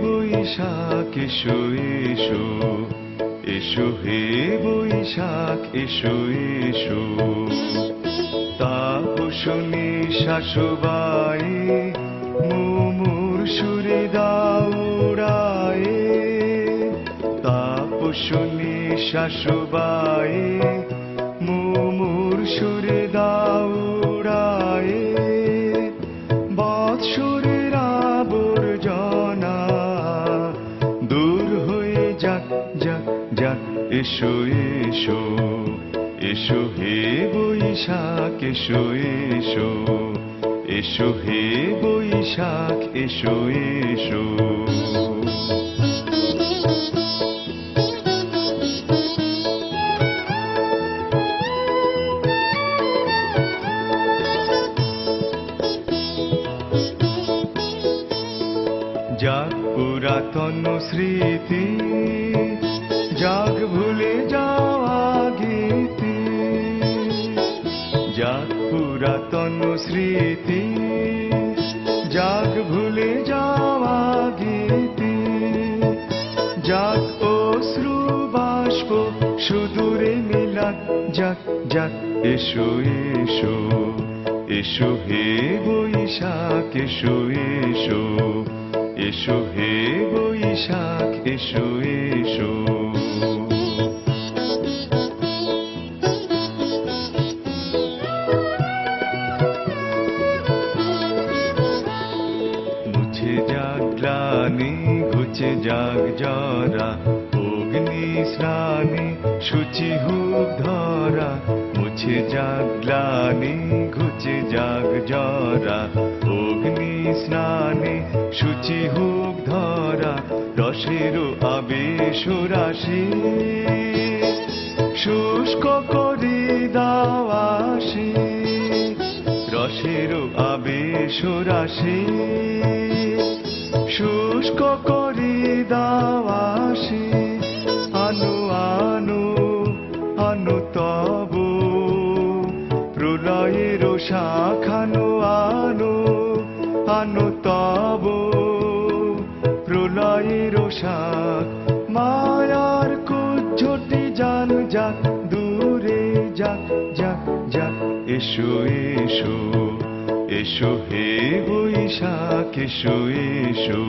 বৈশাখ এসো এসো, এসো হে বৈশাখ এসো এসো। তাপসনী শাশুবাই মুমুর সুরে দাও উড়ায়ে, তাপসনী শাশুবাই মুমুর সুরে দাও উড়ায়ে। বৎসরের আবর্জনা দূর হয়ে যাক যাক যাক, এসো এসো, এসো হে বৈশাখ এসো এসো, এসো হে বৈশাখ এসো এসো। যাক পুরাতন স্মৃতি, যাক ভুলে যাওয়া গীতি, যাক পুরাতন স্মৃতি, যাক ভুলে যাওয়া গীতি, যাক অশ্রু বাষ্প সুদূরে মিলাক যাক যাক, এসো এসো, এসো হে বৈশাখ এসো এসো, এসো হে বৈশাখ এসো এসো। মুছে যাক গ্লানি ঘুচে যাক জরা, অগ্নি স্নানে শুচি হোক ধরা। মুছে যাক গ্লানি ঘুচে যাক জরা, অগ্নি স্নানে শুচি হোক ধরা। রসের আবেশ রাশি শুষ্ক করে দাও আসি, রসের আবেশ রাশি শুষ্ক করে দাও আসি। আনো আনো আনো তব প্রলয়ের শাখানো, আনো আনো তব প্রলয়ের শাখ। মায়ার কুজ্ঝটি জান যাক দূরে যাক যাক যাক, এসো এসো, এসো হে বৈশাখ এসো এসো,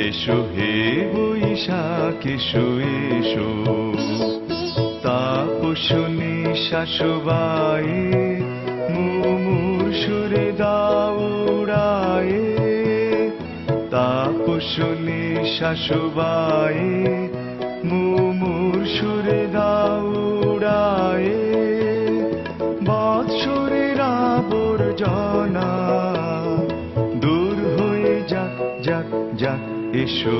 এসো হে বৈশাখ এসো এসো। তাপসনী শাশুবাই মুমুর সুরে দাও উড়ায়ে, তাপসনী শাশুবাই মুমুর সুরে দাও উড়ায়ে। বৎসরের আবর্জনা দূর হয়ে যাক যাক যাক, এসো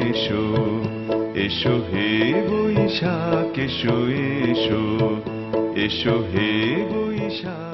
এসো, এসো হে বৈশাখ এসো এসো, এসো হে বৈশাখ।